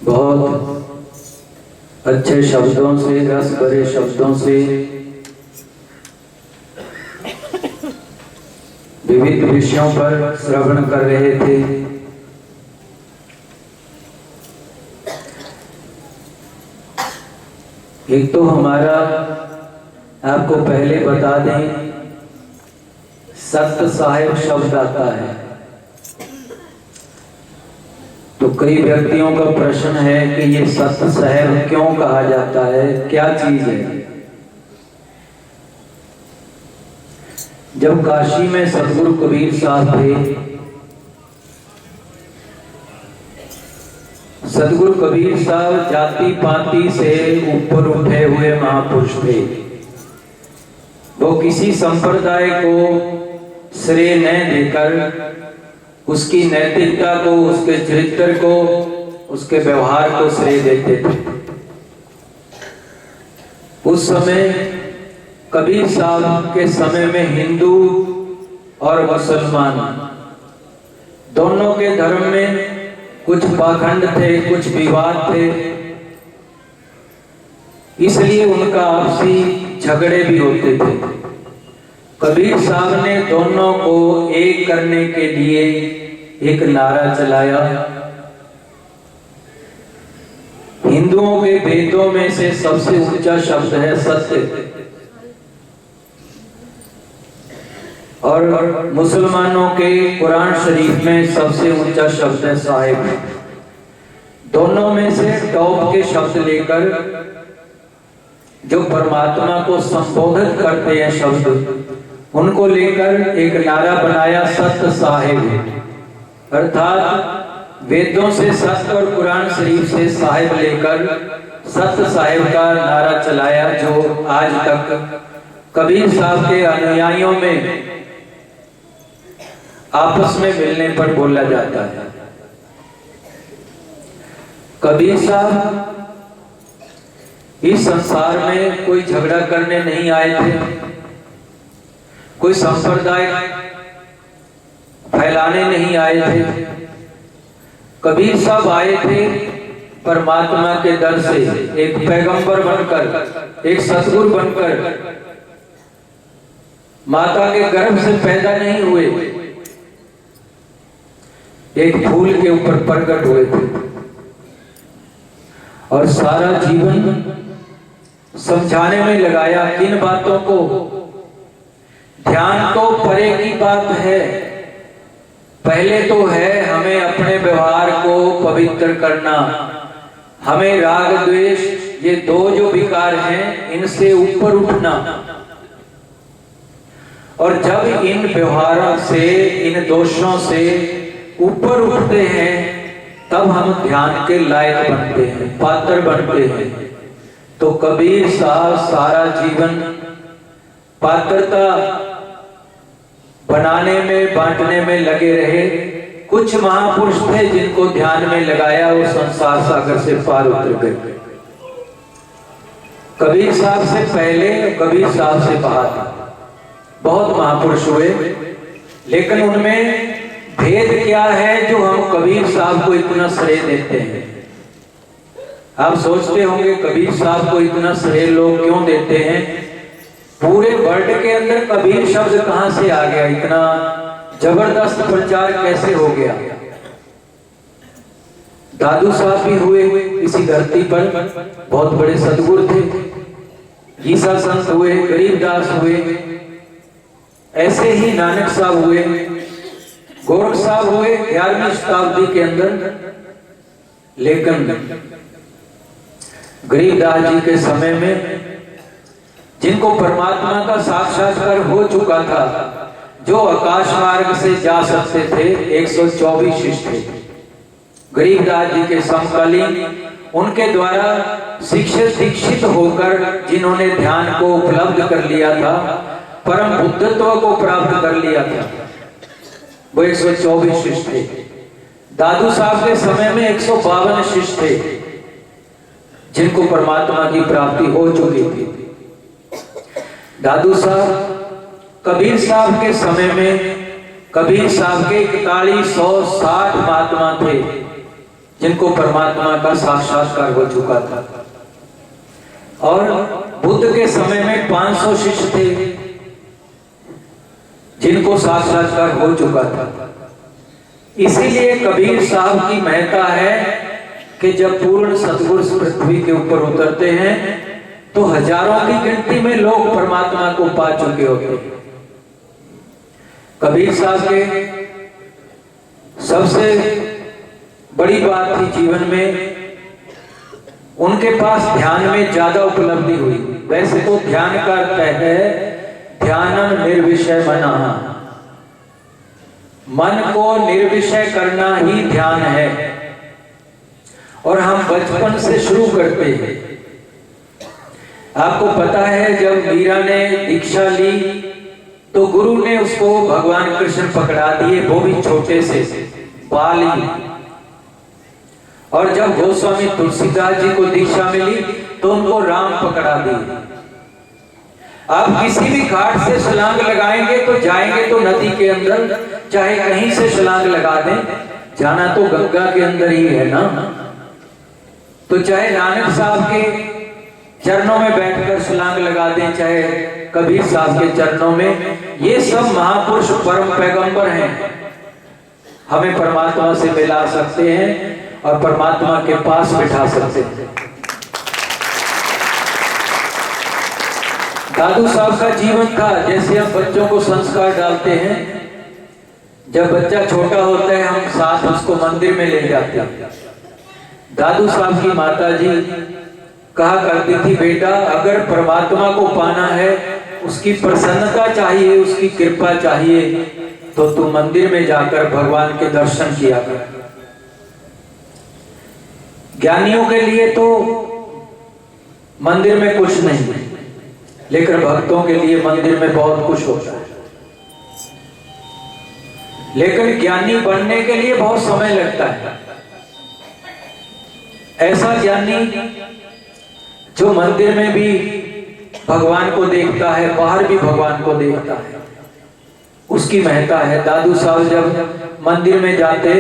बहुत अच्छे शब्दों से, रस भरे शब्दों से विविध विषयों पर श्रवण कर रहे थे। एक तो हमारा, आपको पहले बता दें, सत्य साहेब शब्द आता है तो कई व्यक्तियों का प्रश्न है कि ये सत्य साहेब क्यों कहा जाता है, क्या चीज है। जब काशी में सतगुरु कबीर साहब थे, सतगुरु कबीर साहब जाति पाति से ऊपर उठे हुए महापुरुष थे। वो किसी संप्रदाय को श्रेय न देकर उसकी नैतिकता को, उसके चरित्र को, उसके व्यवहार को श्रेय देते थे। उस समय कबीर साहब के समय में हिंदू और मुसलमान दोनों के धर्म में कुछ पाखंड थे, कुछ विवाद थे, इसलिए उनका आपसी झगड़े भी होते थे। कबीर साहब ने दोनों को एक करने के लिए एक नारा चलाया। हिंदुओं के वेदों में से सबसे ऊंचा शब्द है सत्य, और मुसलमानों के कुरान शरीफ में सबसे ऊंचा शब्द है साहिब। दोनों में से टॉप के शब्द लेकर जो परमात्मा को संबोधित करते हैं शब्द, उनको लेकर एक नारा बनाया, सत्य साहिब। अर्थात वेदों से सत्य और कुरान शरीफ से साहिब लेकर सत्य साहिब का नारा चलाया, जो आज तक कबीर साहब के अनुयायियों में आपस में मिलने पर बोला जाता है। कबीर साहब इस संसार में कोई झगड़ा करने नहीं आए थे, कोई संप्रदाय फैलाने नहीं आए थे। कबीर साहब आए थे परमात्मा के दर से, एक पैगंबर बनकर, एक सतगुरु बनकर। माता के गर्भ से पैदा नहीं हुए, एक फूल के ऊपर प्रकट हुए थे और सारा जीवन समझाने में लगाया। किन बातों को? ध्यान तो परे की बात है, पहले तो है हमें अपने व्यवहार को पवित्र करना, हमें राग द्वेष, ये दो जो विकार हैं, इनसे ऊपर उठना। और जब इन व्यवहारों से, इन दोषों से ऊपर उठते हैं, तब हम ध्यान के लायक बनते हैं, पात्र बनते हैं। तो कबीर साहब सारा जीवन पात्रता बनाने में, बांटने में लगे रहे। कुछ महापुरुष थे जिनको ध्यान में लगाया, वो संसार सागर से पार उतर गए। कबीर साहब से पहले, कबीर साहब से बाद बहुत महापुरुष हुए, लेकिन उनमें भेद क्या है जो हम कबीर साहब को इतना श्रेय देते हैं। आप सोचते होंगे कबीर साहब को इतना श्रेय लोग क्यों देते हैं? पूरे वर्ल्ड के अंदर कबीर शब्द कहां से आ गया? इतना जबरदस्त प्रचार कैसे हो गया? दादू साहब भी हुए इसी धरती पर, बहुत बड़े सदगुरु थे। गीसा संत हुए, गरीबदास हुए, ऐसे ही नानक साहब हुए, गोरख साहब हुए 11वीं शताब्दी के अंदर। लेकिन गरीबदास जी के समय में जिनको परमात्मा का साक्षात्कार हो चुका था, जो आकाश मार्ग से जा सकते थे, 124 शिष्य थे गरीबदास जी के समकालीन। उनके द्वारा शिक्षित दीक्षित होकर जिन्होंने ध्यान को उपलब्ध कर लिया था, परम बुद्धत्व को प्राप्त कर लिया था, वो 124 शिष्य थे। दादू साहब के समय में 152 शिष्य थे जिनको परमात्मा की प्राप्ति हो चुकी थी। दादू साहब कबीर साहब के समय में, कबीर साहब के 4160 महात्मा थे जिनको परमात्मा का साक्षात्कार हो चुका था। और बुद्ध के समय में 500 शिष्य थे जिनको साक्षात्कार हो चुका था। इसीलिए कबीर साहब की महत्ता है कि जब पूर्ण सतगुरु पृथ्वी के ऊपर उतरते हैं तो हजारों की गिनती में लोग परमात्मा को पा चुके होते हैं। कबीर साहब के सबसे बड़ी बात थी जीवन में, उनके पास ध्यान में ज्यादा उपलब्धि हुई। वैसे तो ध्यान का अर्थ है ध्यानम निर्विषय मना, मन को निर्विषय करना ही ध्यान है। और हम बचपन से शुरू करते हैं। आपको पता है जब मीरा ने दीक्षा ली तो गुरु ने उसको भगवान कृष्ण पकड़ा दिए, वो भी छोटे से बाल ही। और जब गोस्वामी तुलसीदास जी को दीक्षा मिली तो उनको राम पकड़ा दिए। आप किसी भी घाट से छलांग लगाएंगे तो जाएंगे तो नदी के अंदर, चाहे कहीं से छलांग लगा दें, जाना तो गंगा के अंदर ही है ना। तो चाहे नानक साहब के चरणों में बैठकर छलांग लगा दें, चाहे कबीर साहब के चरणों में, ये सब महापुरुष परम पैगंबर हैं, हमें परमात्मा से मिला सकते हैं और परमात्मा के पास बिठा सकते हैं। दादू साहब का जीवन था जैसे हम बच्चों को संस्कार डालते हैं। जब बच्चा छोटा होता है हम साथ उसको मंदिर में ले जाते हैं। दादू साहब की माता जी कहा करती थी, बेटा अगर परमात्मा को पाना है, उसकी प्रसन्नता चाहिए, उसकी कृपा चाहिए, तो तू मंदिर में जाकर भगवान के दर्शन किया कर। ज्ञानियों के लिए तो मंदिर में कुछ नहीं, लेकिन भक्तों के लिए मंदिर में बहुत कुछ होता है। लेकिन ज्ञानी बनने के लिए बहुत समय लगता है। ऐसा ज्ञानी जो मंदिर में भी भगवान को देखता है, बाहर भी भगवान को देखता है, उसकी महत्ता है। दादू साहब जब मंदिर में जाते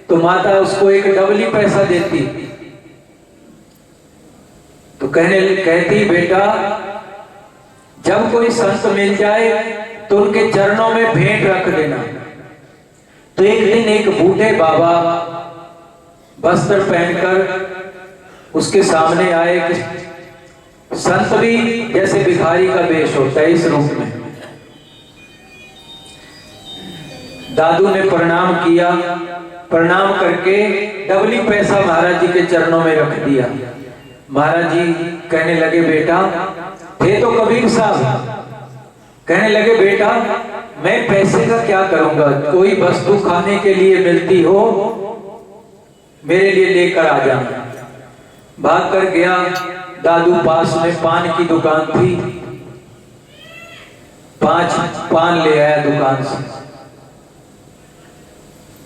तो माता उसको एक डबली पैसा देती, तो कहती बेटा जब कोई संत मिल जाए तो उनके चरणों में भेंट रख देना। तो एक दिन एक बूढ़े बाबा वस्त्र पहनकर उसके सामने आए। संत भी जैसे भिखारी का वेश होता है, इस रूप में। दादू ने प्रणाम किया, प्रणाम करके डबली पैसा महाराज जी के चरणों में रख दिया। महाराज जी कहने लगे, बेटा, थे तो कबीर साहब, कहने लगे बेटा मैं पैसे का क्या करूंगा, कोई वस्तु खाने के लिए मिलती हो मेरे लिए लेकर आ जाना। भाग कर गया। दादू पास में पान की दुकान थी, 5 पान ले आया दुकान से,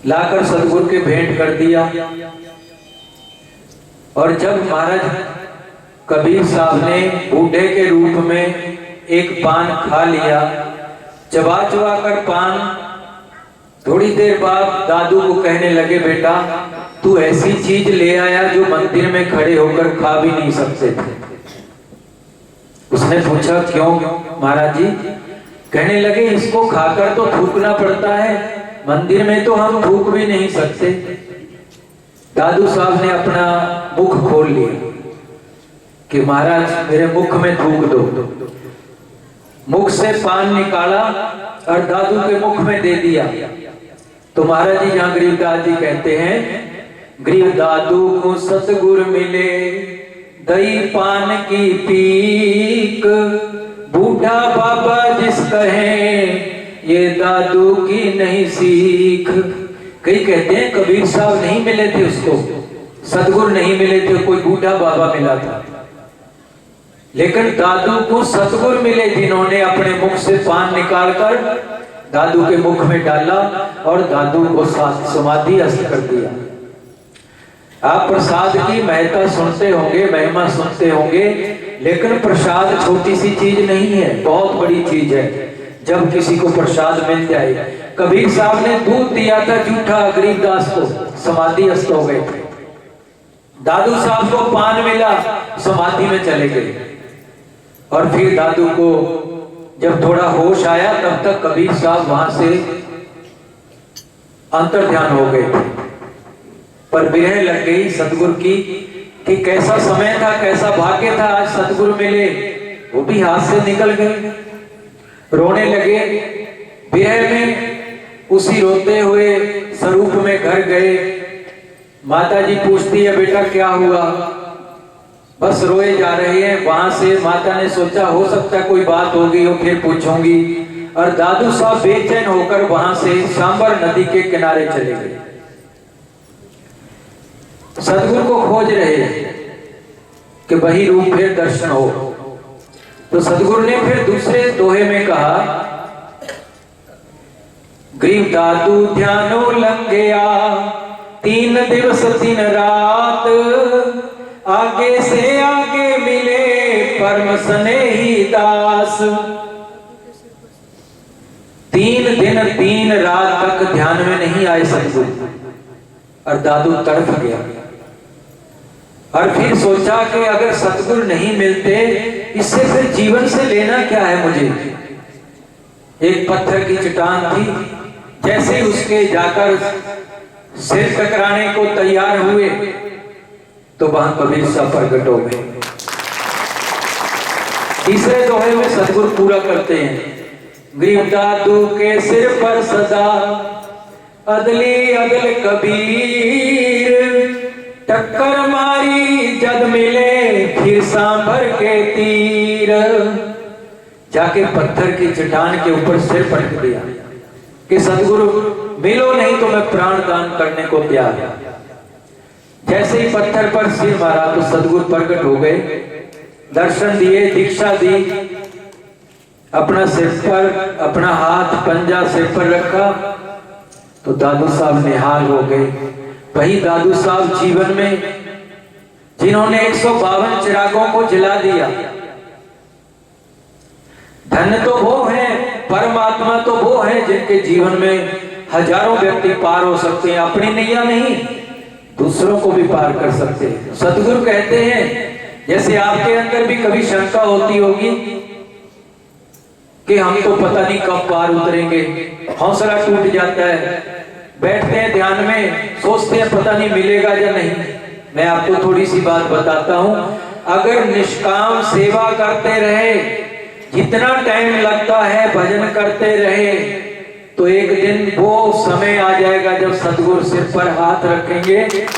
लाकर सतगुरु के भेंट कर दिया। और जब महाराज कबीर साहब ने बूढ़े के रूप में एक पान खा लिया, चबा चबा कर पान, थोड़ी देर बाद दादू को कहने लगे, बेटा तू ऐसी चीज ले आया जो मंदिर में खड़े होकर खा भी नहीं सकते थे। उसने पूछा क्यों महाराज जी? कहने लगे इसको खाकर तो थूकना पड़ता है, मंदिर में तो हम थूक भी नहीं सकते। दादू साहब ने अपना मुख खोल लिया कि महाराज मेरे मुख में थूक दो। मुख से पान निकाला और दादू के मुख में दे दिया। तो महाराज जी यहाँ गरीबदास जी कहते हैं, गरीब दादू को सतगुरु मिले दही पान की पीक, बूढ़ा बाबा जिस कहे ये दादू की नहीं सीख। कई कहते हैं कबीर साहब नहीं मिले थे उसको, सतगुरु नहीं मिले थे, कोई बूढ़ा बाबा मिला था। लेकिन दादू को सतगुरु मिले जिन्होंने अपने मुख से पान निकालकर दादू के मुख में डाला और दादू को समाधि हस्त कर दिया। आप प्रसाद की महत्ता सुनते होंगे, महिमा सुनते होंगे, लेकिन प्रसाद छोटी सी चीज नहीं है, बहुत बड़ी चीज है। जब किसी को प्रसाद मिल जाए, कबीर साहब ने दूध दिया था जूठा गरीबदास को, समाधि हस्त हो गए थे। दादू साहब को पान मिला, समाधि में चले गए। और फिर दादू को जब थोड़ा होश आया तब तक कबीर साहब वहां से अंतर ध्यान हो गए थे। पर विरह लग गई सतगुरु की कि कैसा समय था, कैसा भाग्य था, आज सतगुरु मिले, वो भी हाथ से निकल गए। रोने लगे विरह में, उसी रोते हुए स्वरूप में घर गए। माता जी पूछती है बेटा क्या हुआ, बस रोए जा रहे हैं। वहां से माता ने सोचा हो सकता है कोई बात होगी हो, फिर पूछूंगी। और दादू साहब बेचैन होकर वहां से सांबर नदी के किनारे चले गए, सतगुरु को खोज रहे कि वही रूप फिर दर्शन हो। तो सतगुरु ने फिर दूसरे दोहे में कहा, ग्रीव दादू ध्यानो लंघया 3 दिवस 3 रात, आगे से आगे मिले परम स्नेही दास। 3 दिन 3 रात तक ध्यान में नहीं आए सतगुरु, और दादू तड़प गया। और फिर सोचा कि अगर सतगुरु नहीं मिलते, इससे फिर जीवन से लेना क्या है मुझे। एक पत्थर की चट्टान थी, जैसे उसके जाकर सिर टकराने को तैयार हुए तो वहां कबीर साहब प्रकट हो गए। तीसरे दोहे में सतगुरु पूरा करते हैं, ग्रीव दादू के सिर पर सदा अदली अदल कबीर, टक्कर मारी जद मिले फिर सांभर के तीर। जाके पत्थर की चट्टान के ऊपर सिर पटक दिया कि सतगुरु मिलो नहीं तो मैं प्राण दान करने को तैयार। जैसे ही पत्थर पर सिर मारा तो सतगुरु प्रकट हो गए, दर्शन दिए, दीक्षा दी। अपना सिर पर, अपना हाथ पंजा सिर पर रखा तो दादू साहब निहाल हो गए। वही दादू साहब जीवन में जिन्होंने 152 चिरागों को जला दिया। धन्य तो वो है, परमात्मा तो वो है जिनके जीवन में हजारों व्यक्ति पार हो सकते हैं। अपनी नैया नहीं, दूसरों को भी पार कर सकते हैं। सतगुरु कहते हैं, जैसे आपके अंदर भी कभी शंका होती होगी कि हम तो पता नहीं कब पार उतरेंगे, हौसला टूट जाता है, बैठते हैं ध्यान में, सोचते हैं पता नहीं मिलेगा या नहीं। मैं आपको थोड़ी सी बात बताता हूं, अगर निष्काम सेवा करते रहे, जितना टाइम लगता है भजन करते रहे, तो एक दिन वो समय आ जाएगा जब सतगुरु सिर पर हाथ रखेंगे,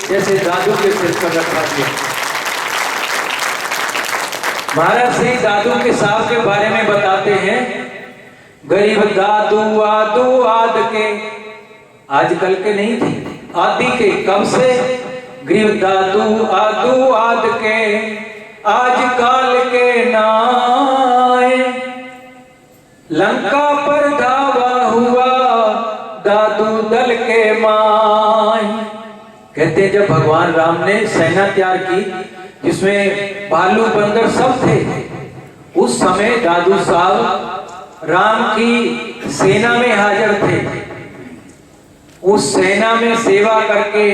जैसे दादू के सिर पर रखा गया। महाराज श्री दादू के साहब के बारे में बताते हैं, गरीब दादू आदू आद के, आजकल के नहीं थे, आदि के, कब से, गरीब दादू आदू आद के, आजकल के नाए, लंका पर धावा हुआ दादू दल के माय। कहते हैं जब भगवान राम ने सेना तैयार की जिसमें भालू बंदर सब थे, उस समय दादू साहब राम की सेना में हाजिर थे। उस सेना में सेवा करके,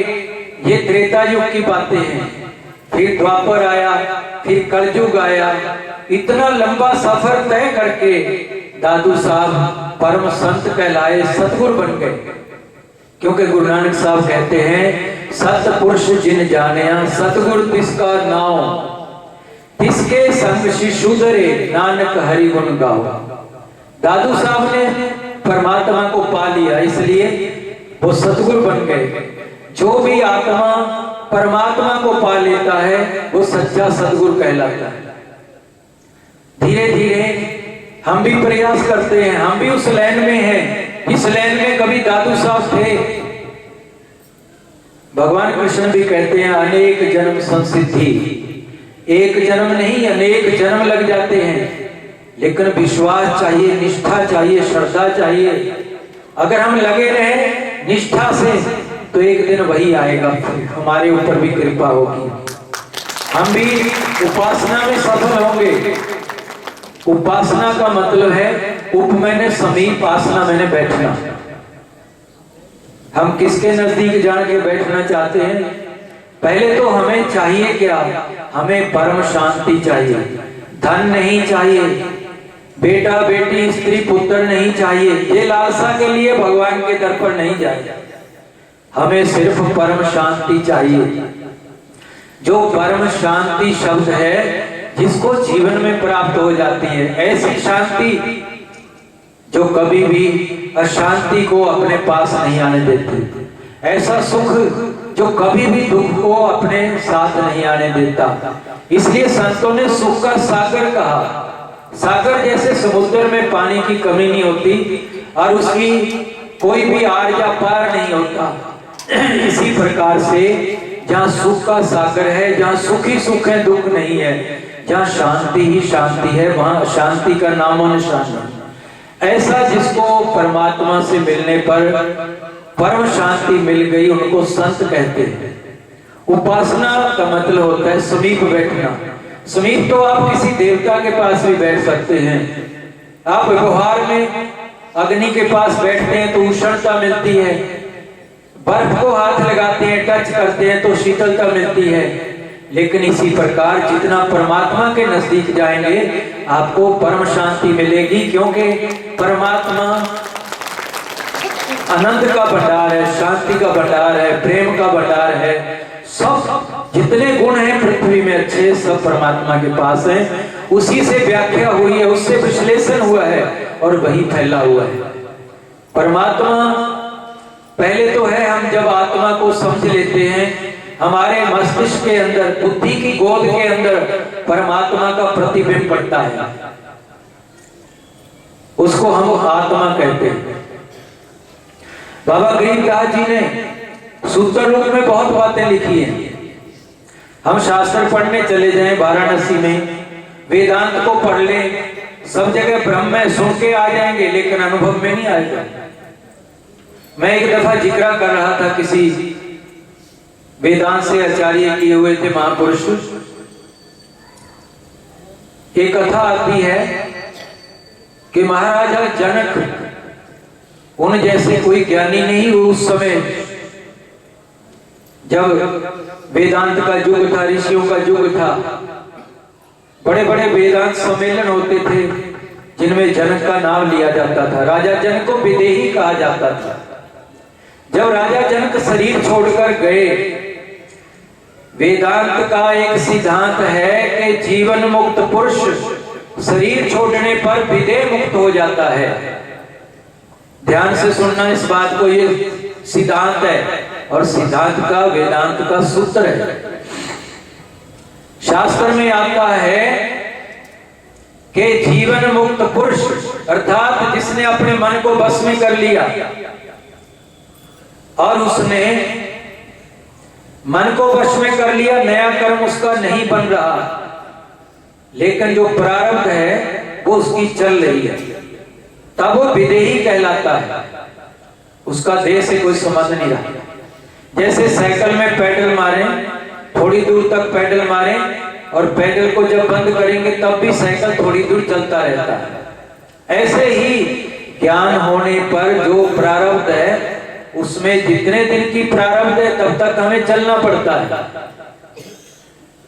ये त्रेता युग की बातें हैं, फिर द्वापर आया, फिर कलयुग आया, इतना लंबा सफर तय करके दादू साहब परम संत कहलाए, सतगुरु बन गए। क्योंकि गुरु नानक साहब कहते हैं, सतपुरुष जिन जानिया सतगुरु तिसका नाम, तिसके संग शिशु धरे नानक हरि गुण गाओ। दादू साहब ने परमात्मा को पा लिया, इसलिए वो सतगुरु बन गए। जो भी आत्मा परमात्मा को पा लेता है वो सच्चा सतगुरु कहलाता है। धीरे धीरे हम भी प्रयास करते हैं, हम भी उस लाइन में हैं, इस लाइन में कभी दादू साहब थे। भगवान कृष्ण भी कहते हैं, अनेक जन्म संसिद्धि, एक जन्म नहीं अनेक जन्म लग जाते हैं, लेकिन विश्वास चाहिए, निष्ठा चाहिए, श्रद्धा चाहिए। अगर हम लगे रहे निष्ठा से तो एक दिन वही आएगा, हमारे ऊपर भी कृपा होगी, हम भी उपासना में सफल होंगे। उपासना का मतलब है उप मैंने समीप, आसना मैंने बैठना। हम किसके नजदीक जाके बैठना चाहते हैं? पहले तो हमें चाहिए क्या? हमें परम शांति चाहिए। धन नहीं चाहिए, बेटा बेटी स्त्री पुत्र नहीं चाहिए। ये लालसा के लिए भगवान के दर पर नहीं जाए। हमें सिर्फ परम शांति चाहिए। जो परम शांति शब्द है जिसको जीवन में प्राप्त हो जाती है, ऐसी शांति जो कभी भी अशांति को अपने पास नहीं आने देती, ऐसा सुख जो कभी भी दुख को अपने साथ नहीं आने देता। इसलिए संतों ने सुख का सागर कहा। सागर जैसे समुद्र में पानी की कमी नहीं होती और उसकी कोई भी आर या पार नहीं होता, इसी प्रकार से जहाँ सुख का सागर है, जहाँ सुख ही सुख है, दुख नहीं है, जहाँ शांति ही शांति है, वहाँ अशांति का नामो निशान नहीं। ऐसा जिसको परमात्मा से मिलने पर परम शांति मिल गई, उनको संत कहते हैं। उपासना का मतलब होता है समीप बैठना। समीप तो आप किसी देवता के पास भी बैठ सकते हैं। आप व्यवहार में अग्नि के पास बैठते हैं तो उष्णता मिलती है, बर्फ को हाथ लगाते हैं, टच करते हैं तो शीतलता मिलती है। लेकिन इसी प्रकार जितना परमात्मा के नजदीक जाएंगे आपको परम शांति मिलेगी, क्योंकि परमात्मा आनंद का भंडार है, शांति का भंडार है, प्रेम का भंडार है। सब जितने गुण हैं पृथ्वी में अच्छे, सब परमात्मा के पास हैं। उसी से व्याख्या हुई है, उससे विश्लेषण हुआ है और वही फैला हुआ है। परमात्मा पहले तो है, हम जब आत्मा को समझ लेते हैं, हमारे मस्तिष्क के अंदर, बुद्धि की गोद के अंदर परमात्मा का प्रतिबिंब पड़ता है, उसको हम आत्मा कहते हैं। बाबा गरीबदास जी ने सूत्र रूप में बहुत बातें लिखी हैं। हम शास्त्र पढ़ने चले जाएं वाराणसी में, वेदांत को पढ़ लें, सब जगह ब्रह्म है सुन के आ जाएंगे, लेकिन अनुभव में नहीं आएगा। मैं एक दफा जिक्र कर रहा था, किसी वेदांत से आचार्य किए हुए थे महापुरुष, एक कथा आती है कि महाराजा जनक, उन जैसे कोई ज्ञानी नहीं हुए उस समय, जब वेदांत का युग था, ऋषियों का युग था, बड़े बड़े वेदांत सम्मेलन होते थे जिनमें जनक का नाम लिया जाता था। राजा जनक को विदेही कहा जाता था। जब राजा जनक शरीर छोड़कर गए, वेदांत का एक सिद्धांत है कि जीवन मुक्त पुरुष शरीर छोड़ने पर विदेह मुक्त हो जाता है। ध्यान से सुनना इस बात को, ये सिद्धांत है और सिद्धांत का वेदांत का सूत्र है। शास्त्र में आता है कि जीवन मुक्त पुरुष अर्थात जिसने अपने मन को बस में कर लिया और उसने मन को वश में कर लिया, नया कर्म उसका नहीं बन रहा, लेकिन जो प्रारब्ध है वो उसकी चल रही है, तब वो विदेही कहलाता है। उसका देह से कोई संबंध नहीं रहा। जैसे साइकिल में पैडल मारें, थोड़ी दूर तक पैडल मारें और पैडल को जब बंद करेंगे तब भी साइकिल थोड़ी दूर चलता रहता है। ऐसे ही ज्ञान होने पर जो प्रारब्ध है, उसमें जितने दिन की प्रारब्ध है तब तक हमें चलना पड़ता है।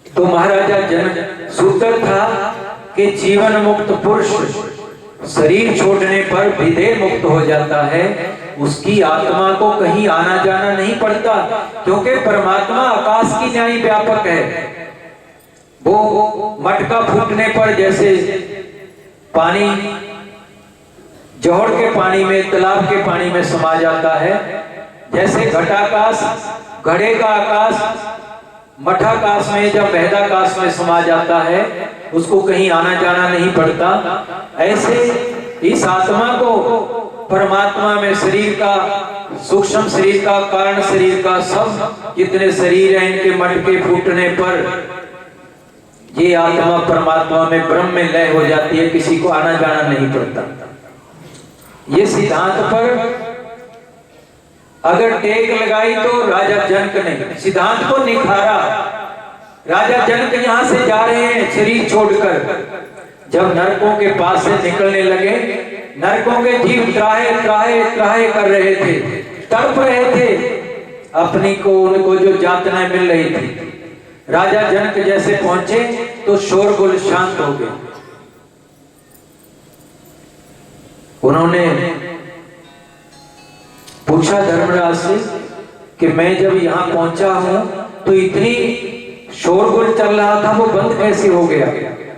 तो महाराजा जनक सूत्र था कि जीवन मुक्त पुरुष शरीर छोड़ने पर विदेह मुक्त हो जाता है, उसकी आत्मा को कहीं आना जाना नहीं पड़ता, क्योंकि परमात्मा आकाश की न्याय व्यापक है। वो मटका फूटने पर जैसे पानी जोहड़ के पानी में, तालाब के पानी में समा जाता है, जैसे घटाकाश घड़े का आकाश मठाकाश में या बहदाकाश में समा जाता है, उसको कहीं आना जाना नहीं पड़ता। ऐसे इस आत्मा को परमात्मा में शरीर का, सूक्ष्म शरीर का, कारण शरीर का, सब जितने शरीर हैं इनके मटके फूटने पर ये आत्मा परमात्मा में ब्रह्म में लय हो जाती है, किसी को आना जाना नहीं पड़ता। ये सिद्धांत पर अगर टेक लगाई तो राजा जनक ने सिद्धांत को निखारा। राजा जनक यहाँ से जा रहे हैं शरीर छोड़कर, जब नरकों के पास से निकलने लगे, नरकों के जीव त्राहे त्राहे त्राहे कर रहे थे, तड़प रहे थे अपनी को उनको जो यातनाएं मिल रही थी। राजा जनक जैसे पहुंचे तो शोरगुल शांत हो गया। उन्होंने पूछा धर्मराज से कि मैं जब यहां पहुंचा हूं तो इतनी शोरगुल चल रहा था, वो बंद कैसे हो गया?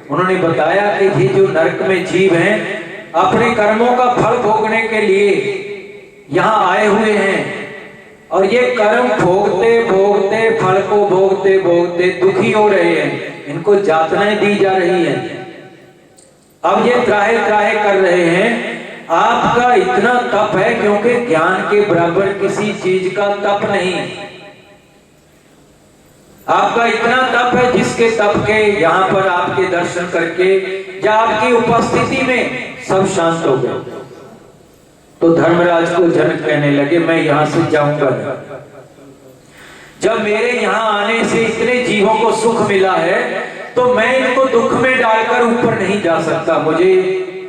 उन्होंने बताया कि ये जो नरक में जीव हैं अपने कर्मों का फल भोगने के लिए यहां आए हुए हैं, और ये कर्म भोगते भोगते फल को भोगते भोगते दुखी हो रहे हैं, इनको यातनाएं दी जा रही हैं। अब ये त्राहे त्राहे कर रहे हैं, आपका इतना तप है, क्योंकि ज्ञान के बराबर किसी चीज का तप नहीं। आपका इतना तप है जिसके तप के यहाँ पर आपके दर्शन करके या आपकी उपस्थिति में सब शांत हो गए। तो धर्मराज को जनक कहने लगे मैं यहां से जाऊंगा नहीं। जब मेरे यहां आने से इतने जीवों को सुख मिला है तो मैं इनको दुख में डालकर ऊपर नहीं जा सकता। मुझे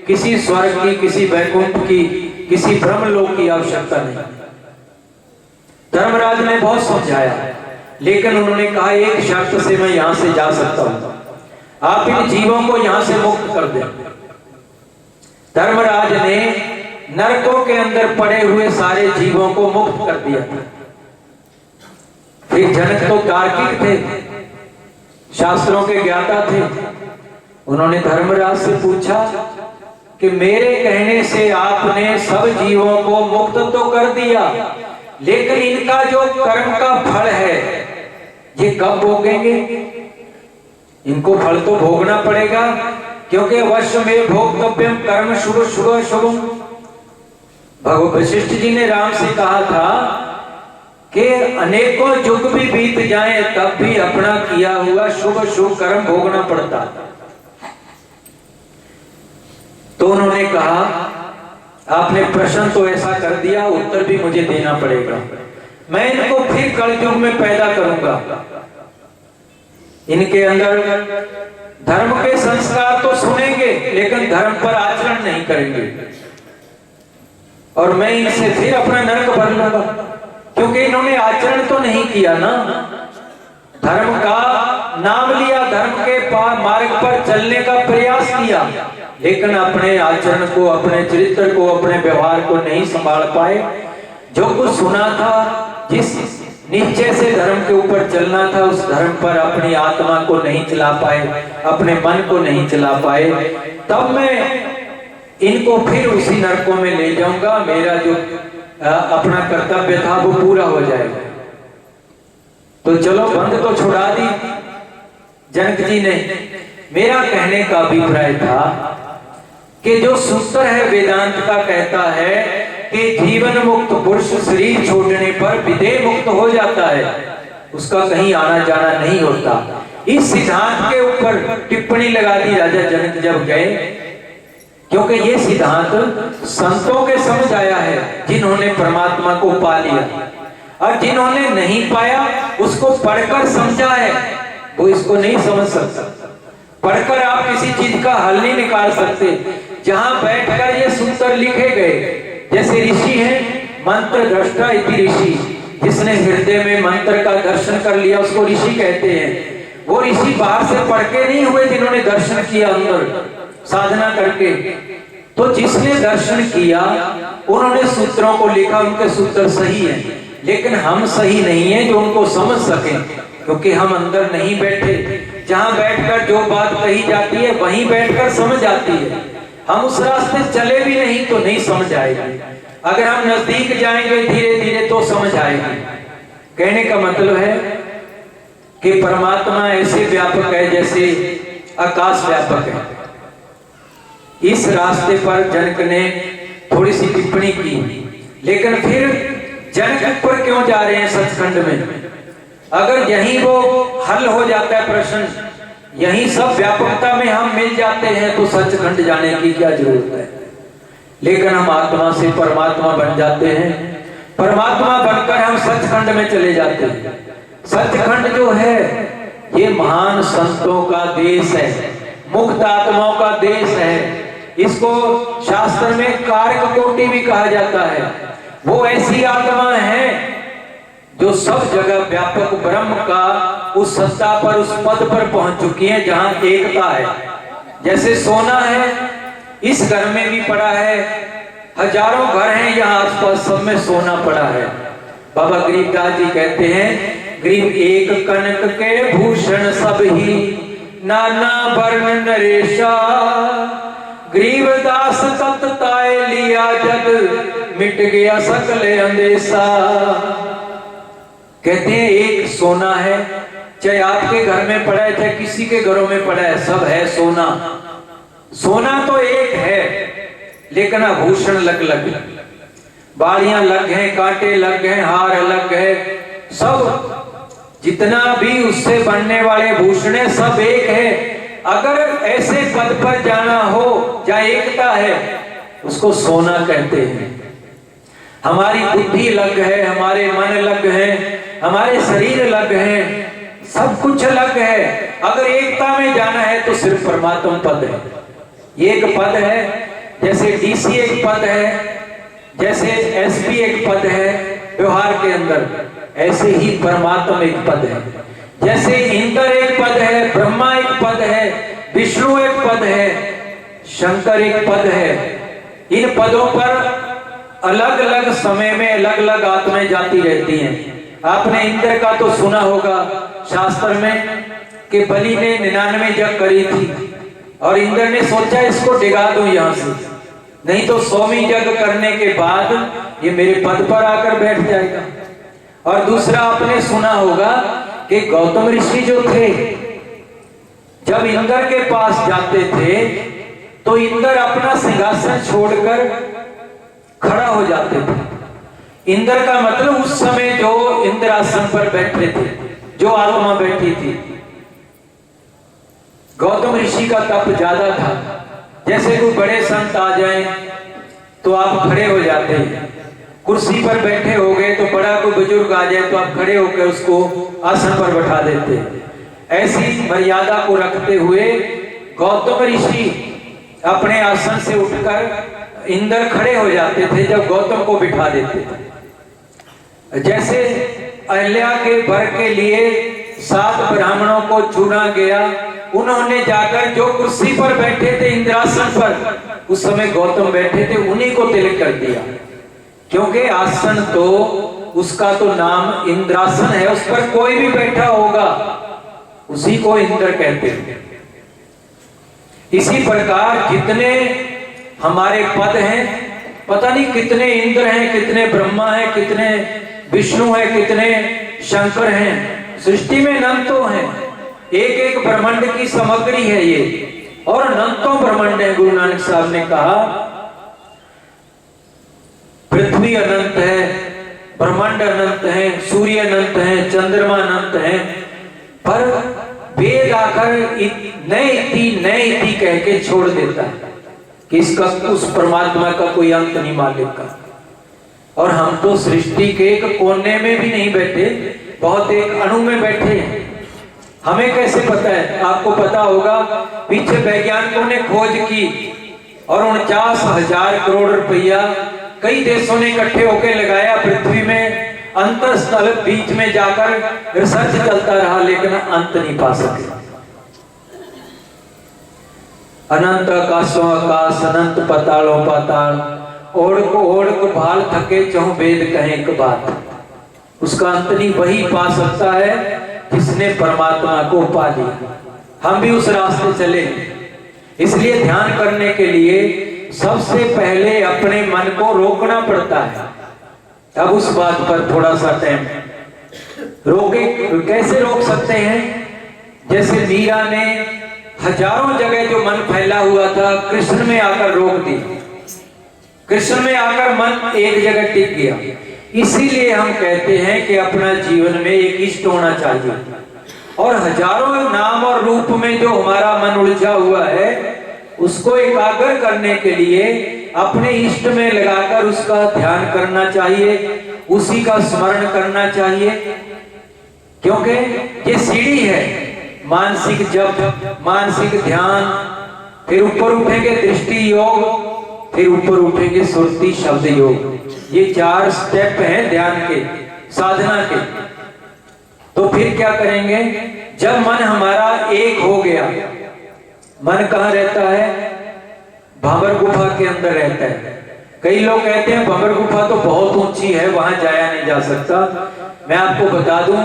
किसी स्वर्ग की, किसी वैकुंठ की, किसी ब्रह्मलोक की आवश्यकता नहीं। धर्मराज ने बहुत समझाया, लेकिन उन्होंने कहा एक शर्त से मैं यहां से जा सकता हूं, आप इन जीवों को यहां से मुक्त कर दें। धर्मराज ने नरकों के अंदर पड़े हुए सारे जीवों को मुक्त कर दिया। फिर जनक तो तार्किक थे, शास्त्रों के ज्ञाता थे। उन्होंने धर्मराज से पूछा कि मेरे कहने से आपने सब जीवों को मुक्त तो कर दिया, लेकिन इनका जो कर्म का फल है ये कब भोगेंगे? इनको फल तो भोगना पड़ेगा, क्योंकि अवश्य में भोक्तव्यम कर्म शुभ शुभ शुभम। भगवान वशिष्ठ जी ने राम से कहा था कि अनेकों युग भी बीत जाएं तब भी अपना किया हुआ शुभ शुभ कर्म भोगना पड़ता। तो उन्होंने कहा आपने प्रश्न तो ऐसा कर दिया, उत्तर भी मुझे देना पड़ेगा। मैं इनको फिर कलयुग में पैदा करूंगा, इनके अंदर धर्म के संस्कार तो सुनेंगे लेकिन धर्म पर आचरण नहीं करेंगे, और मैं इनसे फिर अपना नरक भर लूंगा, क्योंकि इन्होंने आचरण तो नहीं किया ना, धर्म का नाम लिया, धर्म के मार्ग पर चलने का प्रयास किया, लेकिन अपने आचरण को, अपने चरित्र को, अपने व्यवहार को नहीं संभाल पाए। जो कुछ सुना था, जिस निश्चय से धर्म के ऊपर चलना था, उस धर्म पर अपनी आत्मा को नहीं चला पाए, अपने मन को नहीं चला पाए। तब मैं इनको फिर उसी नरकों में ले जाऊंगा, मेरा जो अपना कर्तव्य था वो पूरा हो जाएगा। तो चलो बंद तो छुड़ा दी जनक जी ने। मेरा कहने का अभिप्राय था कि जो सूत्र है वेदांत का कहता है कि जीवन मुक्त पुरुष शरीर छोड़ने पर विदेह मुक्त हो जाता है, उसका कहीं आना जाना नहीं होता। इस सिद्धांत के ऊपर टिप्पणी लगा दी राजा जनक जब गए, क्योंकि ये सिद्धांत संतों के समझ आया है जिन्होंने परमात्मा को पा लिया, और जिन्होंने नहीं पाया उसको पढ़कर समझा है, वो इसको नहीं समझ सकता। पढ़कर आप किसी चीज का हल नहीं निकाल सकते। जहां बैठकर ये सूत्र लिखे गए, जैसे ऋषि हैं, मंत्र दृष्टा इति ऋषि, जिसने हृदय में मंत्र का दर्शन कर लिया उसको ऋषि कहते हैं। वो ऋषि बाहर से पढ़ के नहीं हुए जिन्होंने दर्शन किया अंदर साधना करके। तो जिसने दर्शन किया उन्होंने सूत्रों को लिखा, उनके सूत्र सही हैं, लेकिन हम सही नहीं है जो उनको समझ सकें, क्योंकि हम अंदर नहीं बैठे। जहां बैठकर जो बात कही जाती है वहीं बैठकर समझ आती है। हम उस रास्ते चले भी नहीं तो नहीं समझ आएगी। अगर हम नजदीक जाएंगे धीरे धीरे तो समझ आएगी। कहने का मतलब है कि परमात्मा ऐसे व्यापक है जैसे आकाश व्यापक है। इस रास्ते पर जनक ने थोड़ी सी टिप्पणी की, लेकिन फिर जनक पर क्यों जा रहे हैं सचखंड में? अगर यहीं वो हल हो जाता है प्रश्न, यहीं सब व्यापकता में हम मिल जाते हैं, तो सचखंड जाने की क्या जरूरत है? लेकिन हम आत्मा से परमात्मा बन जाते हैं, परमात्मा बनकर हम सचखंड में चले जाते हैं। सचखंड जो है ये महान संतों का देश है, मुक्त आत्माओं का देश है। इसको शास्त्र में कारक कोटि भी कहा जाता है। वो ऐसी आत्मा है जो सब जगह व्यापक ब्रह्म का उस सत्ता पर, उस पद पर पहुंच चुकी हैं जहां एकता है। जैसे सोना है, इस घर में भी पड़ा है, हजारों घर हैं यहाँ आसपास, सब में सोना पड़ा है। बाबा गरीबदास जी कहते हैं, गरीब एक कनक के भूषण सब ही, नाना वर्ण नरेशा, गरीबदास तत्ताए लिया जग, मिट गया सकल अंदेशा। कहते हैं एक सोना है, चाहे आपके घर में पड़ा है, चाहे किसी के घरों में पड़ा है, सब है सोना। सोना तो एक है, लेकिन आभूषण अलग अलग, बालियां अलग हैं, कांटे अलग हैं, हार अलग है, सब जितना भी उससे बनने वाले भूषण है सब एक है। अगर ऐसे पद पर जाना हो जहां एकता है, उसको सोना कहते हैं। हमारी बुद्धि अलग है, हमारे मन अलग है, हमारे शरीर अलग हैं, सब कुछ अलग है। अगर एकता में जाना है तो सिर्फ परमात्मा पद है, एक पद है। जैसे डीसी एक पद है, जैसे एसपी एक पद है व्यवहार के अंदर, ऐसे ही परमात्मा एक पद है। जैसे इंद्र एक पद है, ब्रह्मा एक पद है, विष्णु एक पद है, शंकर एक पद है। इन पदों पर अलग अलग समय में अलग अलग आत्माएं जाती रहती हैं। आपने इंद्र का तो सुना होगा शास्त्र में कि बलि ने 99 जग करी थी और इंद्र ने सोचा इसको डिगा दूं यहां से, नहीं तो 100वीं जग करने के बाद ये मेरे पद पर आकर बैठ जाएगा। और दूसरा आपने सुना होगा कि गौतम ऋषि जो थे, जब इंद्र के पास जाते थे तो इंद्र अपना सिंहासन छोड़कर खड़ा हो जाते थे। इंद्र का मतलब उस समय जो इंद्रासन पर बैठे थे, जो आत्मा बैठी थी। गौतम ऋषि का तप ज्यादा था। जैसे कोई बड़े संत आ जाएं तो आप खड़े हो जाते हैं, कुर्सी पर बैठे हो गए तो बड़ा कोई बुजुर्ग आ जाए तो आप खड़े होकर उसको आसन पर बैठा देते हैं। ऐसी मर्यादा को रखते हुए गौतम ऋषि अपने आसन से उठकर इंद्र खड़े हो जाते थे जब गौतम को बिठा देते थे। जैसे अहल्या के वर के लिए 7 ब्राह्मणों को चुना गया, उन्होंने जाकर जो कुर्सी पर बैठे थे इंद्रासन पर, उस समय गौतम बैठे थे, उन्हीं को तिलक कर दिया। क्योंकि आसन तो उसका तो नाम इंद्रासन है, उस पर कोई भी बैठा होगा उसी को इंद्र कहते हैं। इसी प्रकार जितने हमारे पद हैं, पता नहीं कितने इंद्र हैं, कितने ब्रह्मा हैं, कितने विष्णु हैं, कितने शंकर हैं। सृष्टि में अनंतों हैं, एक एक ब्रह्मांड की सामग्री है ये, और अनंतों ब्रह्मांड है। गुरु नानक साहब ने कहा पृथ्वी अनंत है, ब्रह्मांड अनंत है, सूर्य अनंत है, चंद्रमा अनंत है, पर वेद आकर नए इति कह के छोड़ देता है कि इसका उस परमात्मा का कोई अंत नहीं मालिक का। और हम तो सृष्टि के एक कोने में भी नहीं बैठे, बहुत एक अणु में बैठे हैं। हमें कैसे पता है? आपको पता होगा पीछे वैज्ञानिकों ने खोज की और 49,000 करोड़ रुपया कई देशों ने इकट्ठे होकर लगाया पृथ्वी में, अंतरस्थल बीच में जाकर रिसर्च चलता रहा, लेकिन अंत नहीं पा सके। अनंत आकाशों आकाश, अनंत पातालों पाताल, ओढ़ को भाल थके चहु वेद कहें एक बात। उसका अंत नहीं वही पा सकता है जिसने परमात्मा को पा लिया। हम भी उस रास्ते चले, इसलिए ध्यान करने के लिए सबसे पहले अपने मन को रोकना पड़ता है। अब उस बात पर थोड़ा सा टाइम रोके, कैसे रोक सकते हैं? जैसे मीरा ने हजारों जगह जो मन फैला हुआ था कृष्ण में आकर रोक दी, कृष्ण में आकर मन एक जगह टिक गया। इसीलिए हम कहते हैं कि अपना जीवन में एक इष्ट होना चाहिए, और हजारों नाम और रूप में जो हमारा मन उलझा हुआ है उसको एकाग्र करने के लिए अपने इष्ट में लगाकर उसका ध्यान करना चाहिए, उसी का स्मरण करना चाहिए। क्योंकि ये सीढ़ी है, मानसिक जप, मानसिक ध्यान, फिर ऊपर उठेंगे दृष्टि योग, फिर ऊपर उठेंगे सुरति शब्द योग। ये 4 स्टेप हैं ध्यान के। साधना के। तो फिर क्या करेंगे? जब मन हमारा एक हो गया, मन कहाँ रहता है? भंवर गुफा के अंदर रहता है। कई लोग कहते हैं भंवर गुफा तो बहुत ऊंची है, वहां जाया नहीं जा सकता। मैं आपको बता दूं,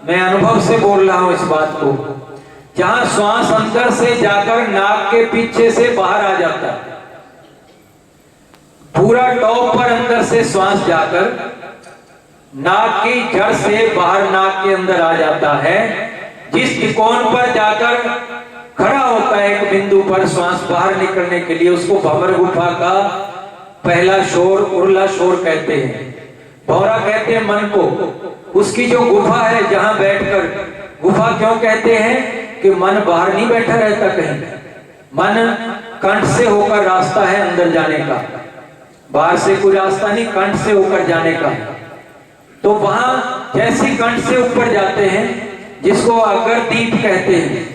मैं अनुभव से बोल रहा हूं इस बात को। जहां श्वास अंदर से जाकर नाक के पीछे से बाहर आ जाता है, पूरा टॉप पर अंदर से श्वास जाकर नाक की जड़ से बाहर नाक के अंदर आ जाता है। जिस त्रिकोण पर जाकर खड़ा होता है एक बिंदु पर श्वास बाहर निकलने के लिए, उसको भंवर गुफा का पहला शोर उरला शोर कहते हैं। भौरा कहते हैं मन को। उसकी जो गुफा है जहां बैठकर, गुफा क्यों कहते हैं? कि मन बाहर नहीं बैठा रहता कहीं, मन कंठ से होकर रास्ता है अंदर जाने का, बाहर से कोई रास्ता नहीं, कंठ से होकर जाने का। तो वहां जैसी कंठ से ऊपर जाते हैं, जिसको अगरदीप कहते हैं,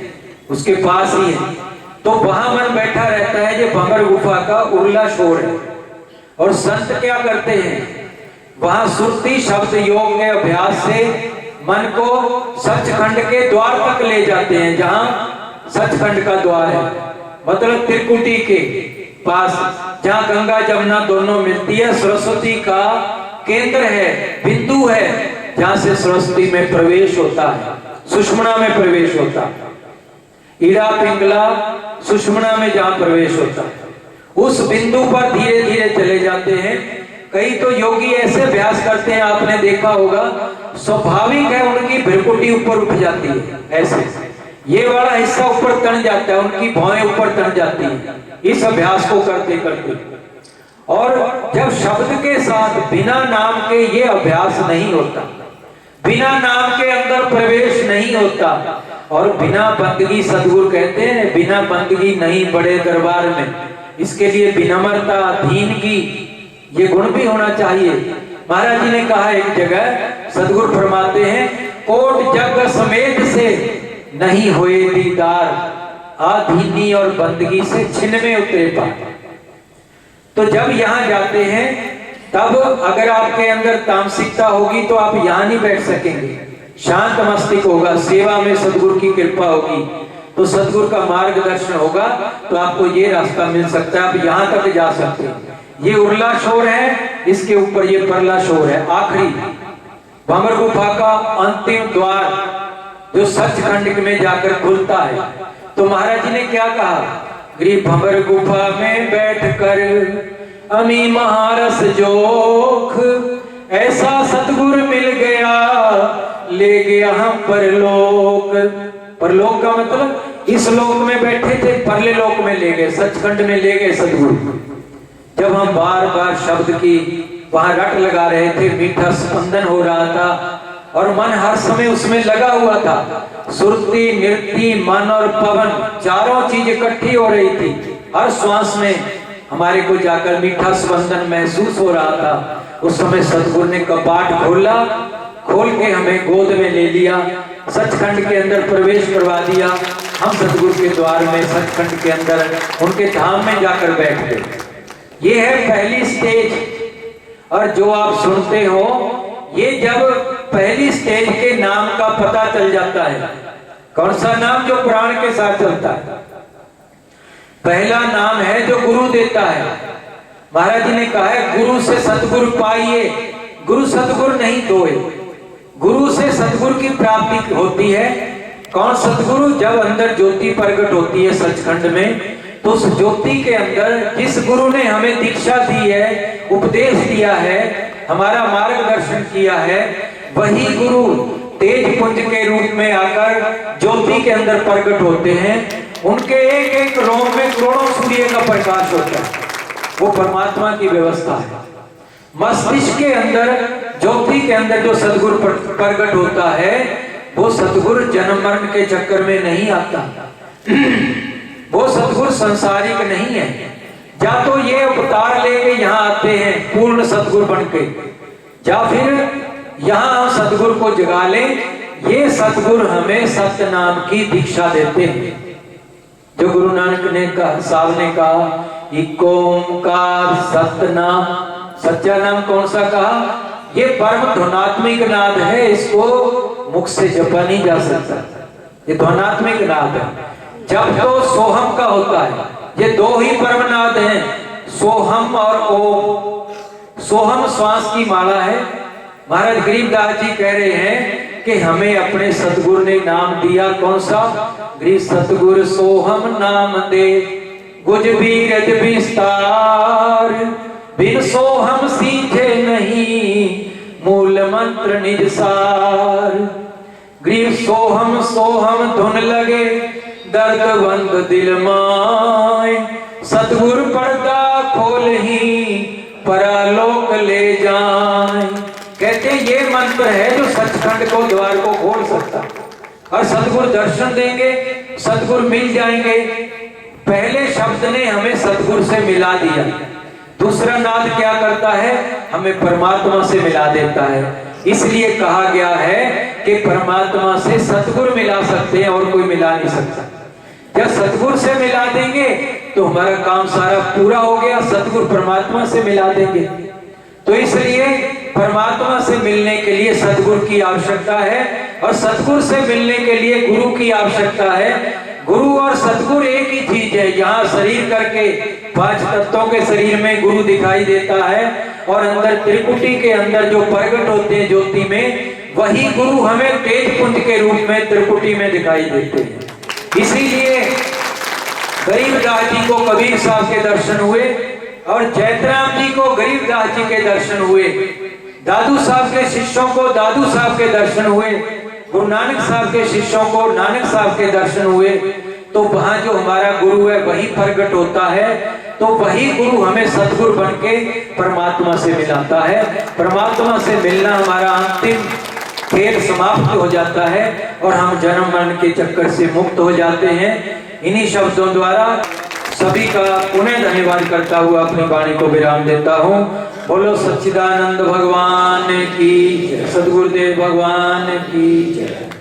उसके पास ही है, तो वहां मन बैठा रहता है। ये भंवर गुफा का उरला शोर है। और संत क्या करते हैं? वहां सुरती शब्द योग के अभ्यास से मन को सचखंड के द्वार तक ले जाते हैं, जहां सचखंड का द्वार है, मतलब त्रिकुटी के पास, जहां गंगा जमुना दोनों मिलती है। सरस्वती का केंद्र है, बिंदु है, जहां से सरस्वती में प्रवेश होता है, सुषुम्ना में प्रवेश होता है। ईड़ा पिंगला सुषुम्ना में जहां प्रवेश होता है, उस बिंदु पर धीरे धीरे चले जाते हैं। कई तो योगी ऐसे अभ्यास करते हैं, आपने देखा होगा, स्वाभाविक है उनकी भ्रिकुटी ऊपर उठ जाती है, ऐसे ये वाला हिस्सा ऊपर तन जाता है, उनकी भौएं ऊपर तन जाती है इस अभ्यास को करते करते। और जब शब्द के साथ बिना नाम के ये अभ्यास नहीं होता, बिना नाम के अंदर प्रवेश नहीं होता, और बिना बंदगी, सदगुरु कहते हैं बिना बंदगी नहीं बड़े दरबार में। इसके लिए विनम्रता, दीनगी, ये गुण भी होना चाहिए। महाराज जी ने कहा एक जगह, सदगुरु फरमाते हैं, कोट जग समेत से नहीं होए दीदार, आधीनी और बंदगी से छिन में उतरे पार। तो जब यहाँ जाते हैं, तब अगर आपके अंदर तामसिकता होगी तो आप यहाँ नहीं बैठ सकेंगे। शांत मस्तिष्क होगा, सेवा में सदगुरु की कृपा होगी, तो सदगुरु का मार्गदर्शन होगा, तो आपको ये रास्ता मिल सकता है, आप यहाँ तक जा सकते हैं। ये उरला शोर है, इसके ऊपर ये परला शोर है, आखिरी भंवर गुफा का अंतिम द्वार जो सचखंड में जाकर खुलता है। तो महाराज जी ने क्या कहा? गिरी भंवर गुफा में बैठकर अमी महारस जोख, ऐसा सतगुरु मिल गया, ले गया हम परलोक। परलोक का मतलब इस लोक में बैठे थे, परले लोक में ले गए, सचखंड में ले गए सतगुरु। जब हम बार बार शब्द की वहां रट लगा रहे थे, मीठा स्पंदन हो रहा था और मन हर समय उसमें लगा हुआ था। सुरती, नृत्य, मन और पवन चारों चीज इकट्ठी हो रही थी। हर श्वास में हमारे को जाकर मीठा स्पंदन महसूस हो रहा था। उस समय सतगुरु ने कपाट खोला, खोल के हमें गोद में ले लिया, सचखंड के अंदर प्रवेश करवा दिया। हम सतगुरु के द्वार में, सचखंड के अंदर उनके धाम में जाकर बैठ गए। ये है पहली स्टेज। और जो आप सुनते हो, ये जब पहली स्टेज के नाम का पता चल जाता है, कौन सा नाम? जो प्राण के साथ चलता है। पहला नाम है जो गुरु देता है। महाराज जी ने कहा है, गुरु से सतगुरु पाइए, गुरु सतगुरु नहीं दोए। गुरु से सतगुरु की प्राप्ति होती है। कौन सतगुरु? जब अंदर ज्योति प्रकट होती है सचखंड में, तो उस ज्योति के अंदर जिस गुरु ने हमें दीक्षा दी है, उपदेश दिया है, हमारा मार्गदर्शन किया है, वही गुरु तेज पुंज के रूप में आकर ज्योति के अंदर प्रकट होते हैं। उनके एक एक रोम में करोड़ों सूर्य का प्रकाश होता है। वो परमात्मा की व्यवस्था है। मस्तिष्क के अंदर, ज्योति के अंदर जो सदगुरु प्रकट होता है, वो सदगुरु जन्म मरण के चक्कर में नहीं आता। वो सदगुरु संसारिक नहीं है। या तो ये अवतार लेके यहाँ आते हैं पूर्ण सदगुरु बनके, या फिर यहाँ सदगुरु को जगा लें। ये सदगुरु हमें सत्य नाम की दीक्षा देते हैं। जो गुरु नानक ने कहा, साहब ने कहा, इक ओंकार सतनाम। सच्चा नाम कौन सा कहा? ये परम ध्वनात्मिक नाद है, इसको मुख से जपा नहीं जा सकता। ये ध्वनात्मिक नाद है। जब तो सोहम का होता है। ये दो ही परम नाद हैं, सोहम और ओम। सोहम श्वास की माला है। महाराज गरीबदास जी कह रहे हैं कि हमें अपने सतगुरु ने नाम दिया, कौन सा? गरीब सतगुरु सोहम नाम दे, गुज बीरज विस्तार, बिन सोहम सीखे नहीं, मूल मंत्र निज सार। गरीब सोहम सोहम धुन लगे, दर्द बंद दिल माए, सतगुरु पर्दा खोल ही परालोक ले जाए। कहते ये मंत्र है जो सचखंड को द्वार को खोल सकता, और सतगुरु दर्शन देंगे, सतगुरु मिल जाएंगे। पहले शब्द ने हमें सतगुरु से मिला दिया, दूसरा नाद क्या करता है? हमें परमात्मा से मिला देता है। इसलिए कहा गया है कि परमात्मा से सतगुरु मिला सकते हैं और कोई मिला नहीं सकता। जब सतगुरु से मिला देंगे तो हमारा काम सारा पूरा हो गया, सतगुरु परमात्मा से मिला देंगे। तो इसलिए परमात्मा से मिलने के लिए सतगुरु की आवश्यकता है, और सतगुरु से मिलने के लिए गुरु की आवश्यकता है। गुरु और सतगुरु एक ही चीज है। यहाँ शरीर करके 5 तत्वों के शरीर में गुरु दिखाई देता है, और अंदर त्रिकुटी के अंदर जो प्रकट होते हैं ज्योति में, वही गुरु हमें तेज पुंज के रूप में त्रिकुटी में दिखाई देते हैं। इसीलिए गरीबदास जी को कबीर साहब के दर्शन हुए, और जयतराम जी को गरीबदास जी के दर्शन हुए, दादू साहब के शिष्यों को दादू साहब के दर्शन हुए, गुरु नानक साहब के शिष्यों को नानक साहब के दर्शन हुए। तो वहां जो हमारा गुरु है वही प्रकट होता है, तो वही गुरु हमें सतगुरु बन के परमात्मा से मिलाता है। परमात्मा से मिलना हमारा अंतिम खेल समाप्त हो जाता है, और हम जन्म मरण के चक्कर से मुक्त हो जाते हैं। इन्हीं शब्दों द्वारा सभी का पुनः धन्यवाद करता हुआ अपनी वाणी को विराम देता हूँ। बोलो सच्चिदानंद भगवान की जय, सद्गुरुदेव भगवान की जय।